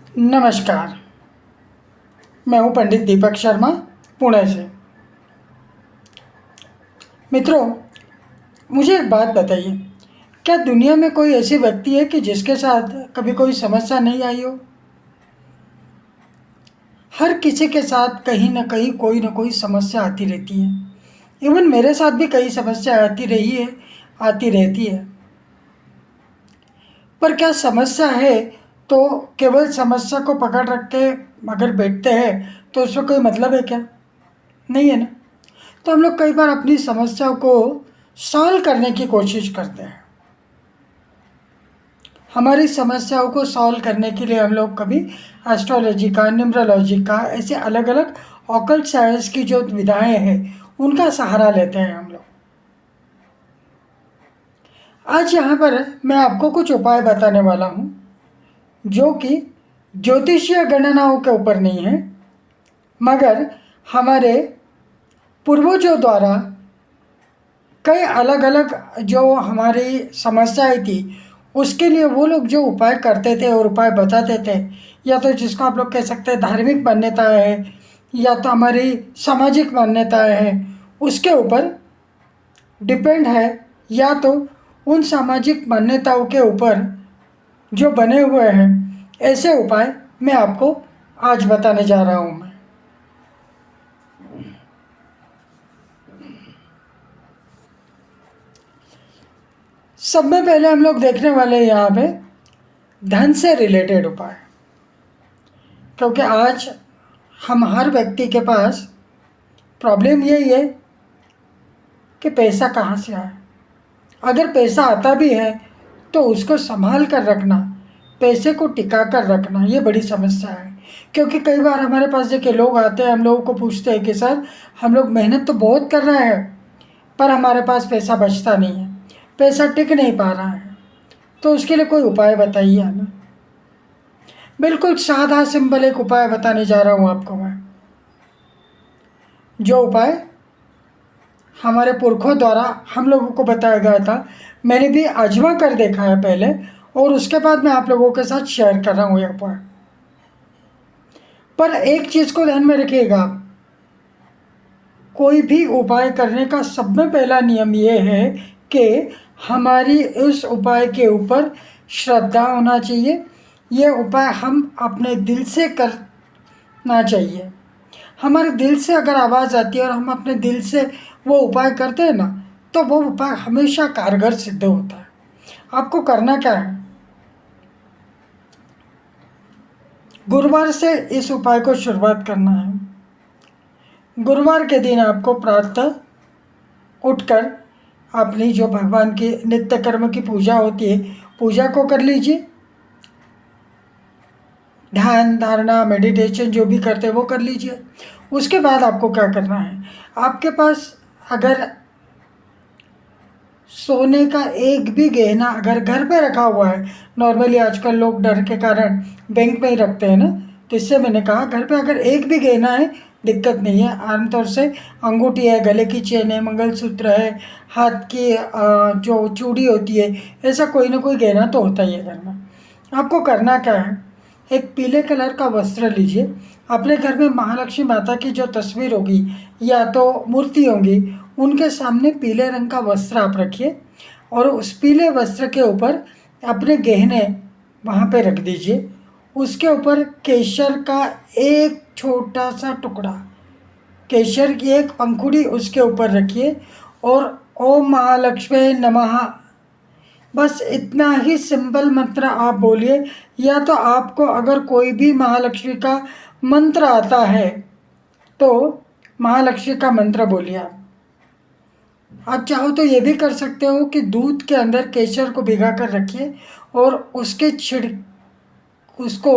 नमस्कार। मैं हूं पंडित दीपक शर्मा, पुणे से। मित्रों, मुझे एक बात बताइए, क्या दुनिया में कोई ऐसी व्यक्ति है कि जिसके साथ कभी कोई समस्या नहीं आई हो? हर किसी के साथ कहीं ना कहीं कोई ना कोई समस्या आती रहती है। इवन मेरे साथ भी कई समस्या आती रही है, आती रहती है। पर क्या समस्या है तो केवल समस्या को पकड़ रख के अगर बैठते हैं तो उसमें कोई मतलब है क्या? नहीं है ना। तो हम लोग कई बार अपनी समस्याओं को सॉल्व करने की कोशिश करते हैं। हमारी समस्याओं को सॉल्व करने के लिए हम लोग कभी एस्ट्रोलॉजी का, न्यूमरोलॉजी का, ऐसे अलग अलग ऑकल्ट साइंस की जो विधाएं हैं उनका सहारा लेते हैं हम लोग। आज यहाँ पर मैं आपको कुछ उपाय बताने वाला हूँ जो कि ज्योतिषीय गणनाओं के ऊपर नहीं है, मगर हमारे पूर्वजों द्वारा कई अलग अलग जो हमारी समस्याएं थी उसके लिए वो लोग जो उपाय करते थे और उपाय बताते थे, या तो जिसको आप लोग कह सकते हैं धार्मिक मान्यताएं है या तो हमारी सामाजिक मान्यताएं हैं, उसके ऊपर डिपेंड है। या तो उन सामाजिक मान्यताओं के ऊपर जो बने हुए हैं ऐसे उपाय मैं आपको आज बताने जा रहा हूँ। मैं सब में पहले हम लोग देखने वाले हैं यहाँ पे धन से रिलेटेड उपाय, क्योंकि आज हम हर व्यक्ति के पास प्रॉब्लम यही है कि पैसा कहाँ से आए। अगर पैसा आता भी है तो उसको संभाल कर रखना, पैसे को टिका कर रखना, ये बड़ी समस्या है। क्योंकि कई बार हमारे पास देखिए लोग आते हैं, हम लोगों को पूछते हैं कि सर हम लोग मेहनत तो बहुत कर रहे हैं पर हमारे पास पैसा बचता नहीं है, पैसा टिक नहीं पा रहा है, तो उसके लिए कोई उपाय बताइए हमें। बिल्कुल साधा सिंपल एक उपाय बताने जा रहा हूँ आपको मैं, जो उपाय हमारे पुरखों द्वारा हम लोगों को बताया गया था। मैंने भी आजमा कर देखा है पहले, और उसके बाद मैं आप लोगों के साथ शेयर कर रहा हूँ ये उपाय। पर एक चीज़ को ध्यान में रखिएगा, कोई भी उपाय करने का सब में पहला नियम ये है कि हमारी उस उपाय के ऊपर श्रद्धा होना चाहिए। ये उपाय हम अपने दिल से करना चाहिए। हमारे दिल से अगर आवाज़ आती है और हम अपने दिल से वो उपाय करते हैं ना, तो वो उपाय हमेशा कारगर सिद्ध होता है। आपको करना क्या है, गुरुवार से इस उपाय को शुरुआत करना है। गुरुवार के दिन आपको प्रातः उठकर अपनी जो भगवान की नित्य कर्म की पूजा होती है, पूजा को कर लीजिए। ध्यान धारणा मेडिटेशन जो भी करते हैं वो कर लीजिए। उसके बाद आपको क्या करना है, आपके पास अगर सोने का एक भी गहना अगर घर पे रखा हुआ है, नॉर्मली आजकल लोग डर के कारण बैंक में ही रखते हैं ना, तो इससे मैंने कहा घर पे अगर एक भी गहना है दिक्कत नहीं है। आमतौर से अंगूठी है, गले की चेन है, मंगलसूत्र है, हाथ की जो चूड़ी होती है, ऐसा कोई ना कोई गहना तो होता ही है घर में। आपको करना क्या है, एक पीले कलर का वस्त्र लीजिए। अपने घर में महालक्ष्मी माता की जो तस्वीर होगी या तो मूर्ति होगी, उनके सामने पीले रंग का वस्त्र आप रखिए और उस पीले वस्त्र के ऊपर अपने गहने वहाँ पे रख दीजिए। उसके ऊपर केसर का एक छोटा सा टुकड़ा, केसर की एक पंखुड़ी उसके ऊपर रखिए और ओम महालक्ष्मी नमः, बस इतना ही सिंपल मंत्र आप बोलिए। या तो आपको अगर कोई भी महालक्ष्मी का मंत्र आता है तो महालक्ष्मी का मंत्र बोलिए। आप चाहो तो ये भी कर सकते हो कि दूध के अंदर केसर को भिगा कर रखिए और उसके उसको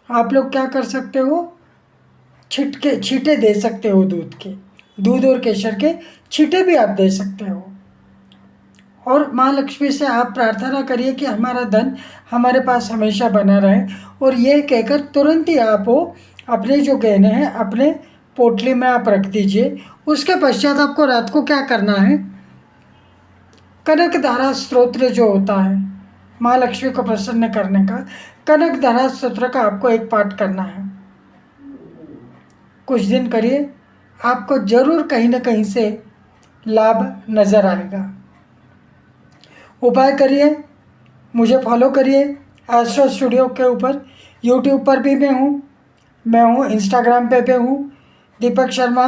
आप लोग क्या कर सकते हो, छिटके छींटे दे सकते हो दूध के, दूध और केसर के छींटे भी आप दे सकते हो। और माँ लक्ष्मी से आप प्रार्थना करिए कि हमारा धन हमारे पास हमेशा बना रहे, और ये कहकर तुरंत ही आप वो अपने जो गहने हैं अपने पोटली में आप रख दीजिए। उसके पश्चात आपको रात को क्या करना है, कनक धारा स्तोत्र जो होता है माँ लक्ष्मी को प्रसन्न करने का कनकधारा स्तोत्र का आपको एक पाठ करना है। कुछ दिन करिए, आपको ज़रूर कहीं ना कहीं से लाभ नज़र आएगा। उपाय करिए, मुझे फॉलो करिए एस्ट्रो स्टूडियो के ऊपर। यूट्यूब पर भी मैं हूँ इंस्टाग्राम पे हूँ दीपक शर्मा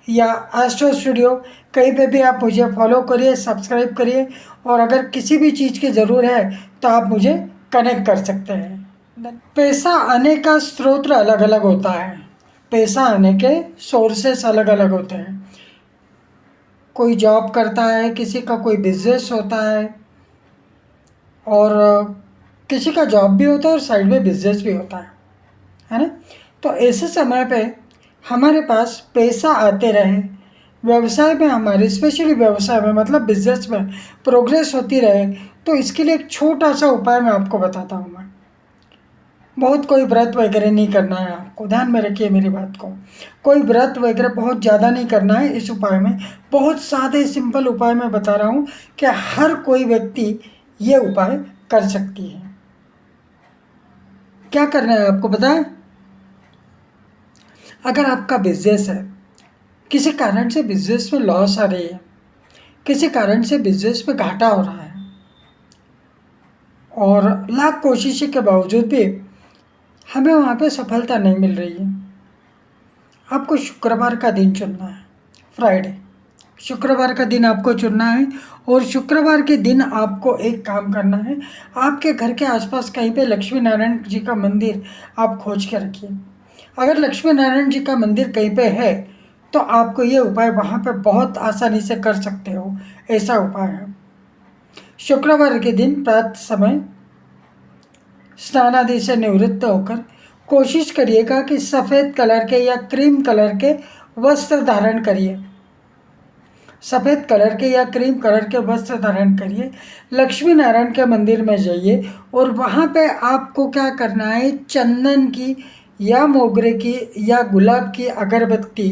या एस्ट्रो स्टूडियो, कहीं पे भी आप मुझे फॉलो करिए, सब्सक्राइब करिए। और अगर किसी भी चीज़ की ज़रूरत है तो आप मुझे कनेक्ट कर सकते हैं। पैसा आने का स्रोत अलग अलग होता है, पैसा आने के सोर्सेस अलग अलग होते हैं। कोई जॉब करता है, किसी का कोई बिजनेस होता है, और किसी का जॉब भी होता है और साइड में बिजनेस भी होता है ना। तो ऐसे समय पे हमारे पास पैसा आते रहे, व्यवसाय में हमारे, स्पेशली व्यवसाय में मतलब बिजनेस में प्रोग्रेस होती रहे, तो इसके लिए एक छोटा सा उपाय मैं आपको बताता हूँ। मैं बहुत कोई व्रत वगैरह नहीं करना है आपको, ध्यान में रखिए मेरी बात को। कोई व्रत वगैरह बहुत ज़्यादा नहीं करना है इस उपाय में। बहुत सादे सिंपल उपाय मैं बता रहा हूँ कि हर कोई व्यक्ति ये उपाय कर सकती है। क्या करना है आपको पता है? अगर आपका बिजनेस है, किसी कारण से बिजनेस में लॉस आ रही है, किसी कारण से बिजनेस में घाटा हो रहा है, और लाख कोशिशें के बावजूद भी हमें वहाँ पे सफलता नहीं मिल रही है, आपको शुक्रवार का दिन चुनना है। फ्राइडे, शुक्रवार का दिन आपको चुनना है। और शुक्रवार के दिन आपको एक काम करना है, आपके घर के आसपास कहीं पे लक्ष्मी नारायण जी का मंदिर आप खोज के रखिए। अगर लक्ष्मी नारायण जी का मंदिर कहीं पे है तो आपको ये उपाय वहाँ पे बहुत आसानी से कर सकते हो। ऐसा उपाय है, शुक्रवार के दिन प्रातः समय स्नान आदि से निवृत्त होकर कोशिश करिएगा कि सफ़ेद कलर के या क्रीम कलर के वस्त्र धारण करिए। सफ़ेद कलर के या क्रीम कलर के वस्त्र धारण करिए, लक्ष्मी नारायण के मंदिर में जाइए, और वहाँ पे आपको क्या करना है, चंदन की या मोगरे की या गुलाब की अगरबत्ती,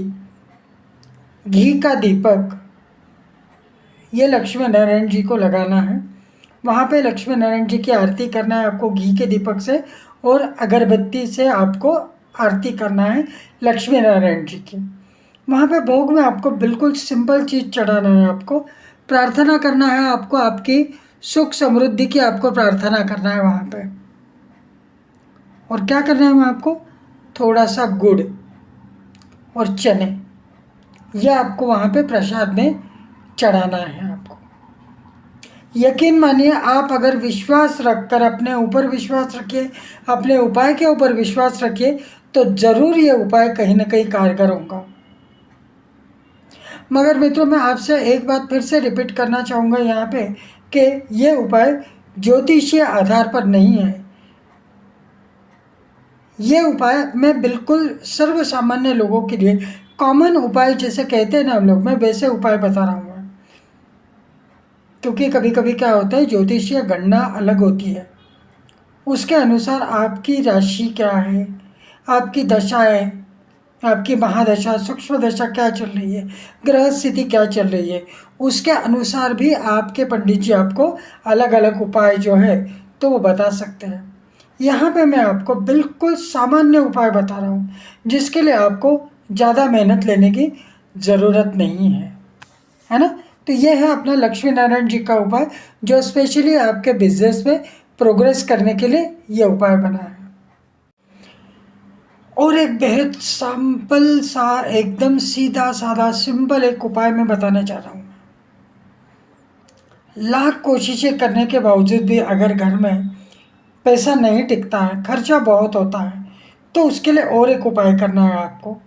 घी का दीपक, ये लक्ष्मी नारायण जी को लगाना है। वहाँ पे लक्ष्मी नारायण जी की आरती करना है आपको घी के दीपक से, और अगरबत्ती से आपको आरती करना है लक्ष्मी नारायण जी की। वहाँ पे भोग में आपको बिल्कुल सिंपल चीज़ चढ़ाना है, आपको प्रार्थना करना है, आपको आपकी सुख समृद्धि की आपको प्रार्थना करना है वहाँ पे। और क्या करना है आपको, थोड़ा सा गुड़ और चने, यह आपको वहाँ पे प्रसाद में चढ़ाना है आपको। यकीन मानिए, आप अगर विश्वास रखकर, अपने ऊपर विश्वास रखिए, अपने उपाय के ऊपर विश्वास रखिए, तो ज़रूर ये उपाय कहीं ना कहीं कारगर होगा। मगर मित्रों, मैं आपसे एक बात फिर से रिपीट करना चाहूँगा यहाँ पे कि ये उपाय ज्योतिषीय आधार पर नहीं है। ये उपाय मैं बिल्कुल सर्वसामान्य लोगों के लिए, कॉमन उपाय जैसे कहते हैं ना हम लोग, मैं वैसे उपाय बता रहा हूँ। क्योंकि कभी कभी क्या होता है, ज्योतिषीय गणना अलग होती है, उसके अनुसार आपकी राशि क्या है, आपकी दशाएँ, आपकी महादशा, सूक्ष्म दशा क्या चल रही है, ग्रह स्थिति क्या चल रही है, उसके अनुसार भी आपके पंडित जी आपको अलग अलग उपाय जो है तो वो बता सकते हैं। यहाँ पे मैं आपको बिल्कुल सामान्य उपाय बता रहा हूँ, जिसके लिए आपको ज़्यादा मेहनत लेने की ज़रूरत नहीं है ना। तो ये है अपना लक्ष्मी नारायण जी का उपाय, जो स्पेशली आपके बिजनेस में प्रोग्रेस करने के लिए ये उपाय बना है। और एक बेहद सिंपल सा, एकदम सीधा साधा सिंपल एक उपाय मैं बताना चाह रहा हूँ। लाख कोशिशें करने के बावजूद भी अगर घर में पैसा नहीं टिकता है, खर्चा बहुत होता है, तो उसके लिए और एक उपाय करना है आपको।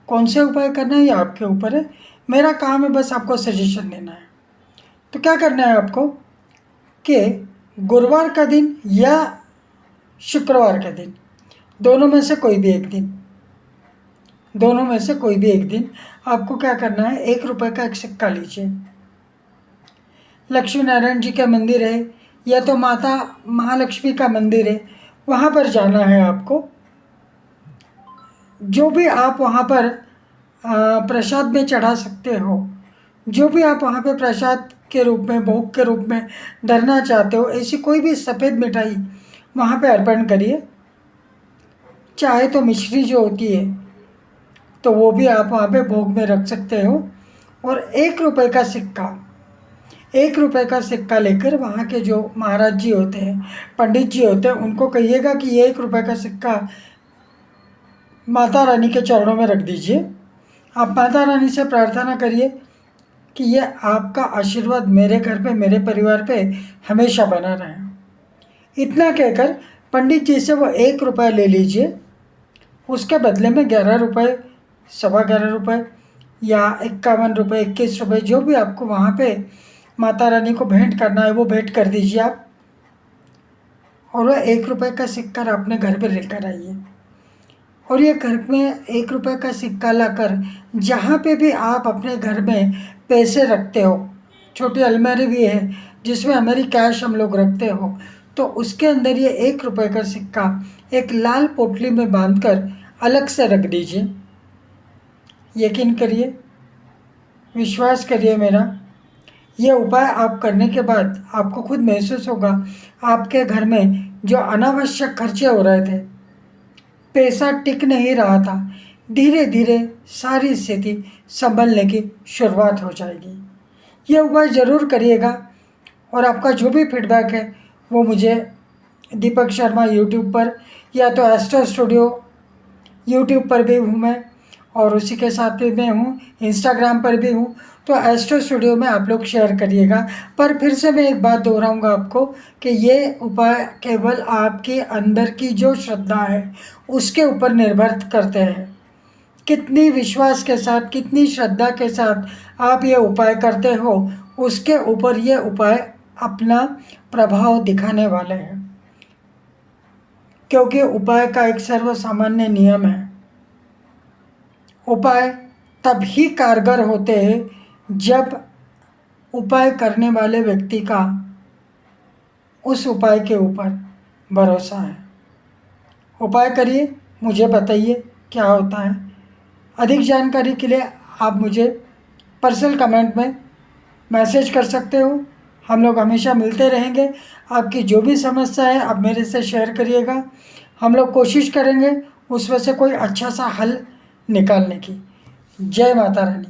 कौन से उपाय करना है ये आपके ऊपर है, मेरा काम है बस आपको सजेशन देना है। तो क्या करना है आपको कि गुरुवार का दिन या शुक्रवार का दिन, दोनों में से कोई भी एक दिन, दोनों में से कोई भी एक दिन आपको क्या करना है, 1 रुपये का एक सिक्का लीजिए। लक्ष्मी नारायण जी का मंदिर है या तो माता महालक्ष्मी का मंदिर है, वहाँ पर जाना है आपको। जो भी आप वहाँ पर प्रसाद में चढ़ा सकते हो, जो भी आप वहाँ पे प्रसाद के रूप में, भोग के रूप में धरना चाहते हो, ऐसी कोई भी सफ़ेद मिठाई वहाँ पे अर्पण करिए। चाहे तो मिश्री जो होती है तो वो भी आप वहाँ पे भोग में रख सकते हो। और 1 रुपये का सिक्का, 1 रुपये का सिक्का लेकर वहाँ के जो महाराज जी होते हैं, पंडित जी होते हैं, उनको कहिएगा कि ये 1 रुपये का सिक्का माता रानी के चरणों में रख दीजिए। आप माता रानी से प्रार्थना करिए कि ये आपका आशीर्वाद मेरे घर पे, मेरे परिवार पे हमेशा बना रहे। इतना कहकर पंडित जी से वो 1 रुपया ले लीजिए। उसके बदले में 11 रुपये, 11.25 रुपये या 51 रुपये, 21 रुपये, जो भी आपको वहाँ पे माता रानी को भेंट करना है वो भेंट कर दीजिए आप। और वह 1 रुपये का सिक्का अपने घर पर लेकर आइए। और ये घर में 1 रुपये का सिक्का लाकर जहाँ पे भी आप अपने घर में पैसे रखते हो, छोटी अलमारी भी है जिसमें हमारी कैश हम लोग रखते हो, तो उसके अंदर ये 1 रुपये का सिक्का एक लाल पोटली में बांधकर अलग से रख दीजिए। यकीन करिए, विश्वास करिए मेरा, ये उपाय आप करने के बाद आपको खुद महसूस होगा आपके घर में जो अनावश्यक खर्चे हो रहे थे, पैसा टिक नहीं रहा था, धीरे धीरे सारी स्थिति संभलने की शुरुआत हो जाएगी। ये उपाय ज़रूर करिएगा। और आपका जो भी फीडबैक है वो मुझे दीपक शर्मा यूट्यूब पर, या तो एस्ट्रो स्टूडियो यूट्यूब पर भी हूँ मैं, और उसी के साथ भी मैं हूँ इंस्टाग्राम पर भी हूँ, तो एस्ट्रो स्टूडियो में आप लोग शेयर करिएगा। पर फिर से मैं एक बात दोहराऊंगा आपको कि ये उपाय केवल आपके अंदर की जो श्रद्धा है उसके ऊपर निर्भर करते हैं। कितनी विश्वास के साथ, कितनी श्रद्धा के साथ आप ये उपाय करते हो, उसके ऊपर ये उपाय अपना प्रभाव दिखाने वाले हैं। क्योंकि उपाय का एक सर्वसामान्य नियम है, उपाय तभी कारगर होते हैं जब उपाय करने वाले व्यक्ति का उस उपाय के ऊपर भरोसा है। उपाय करिए, मुझे बताइए क्या होता है। अधिक जानकारी के लिए आप मुझे पर्सनल कमेंट में मैसेज कर सकते हो। हम लोग हमेशा मिलते रहेंगे। आपकी जो भी समस्या है आप मेरे से शेयर करिएगा। हम लोग कोशिश करेंगे उसमें से कोई अच्छा सा हल निकालने की। जय माता रानी।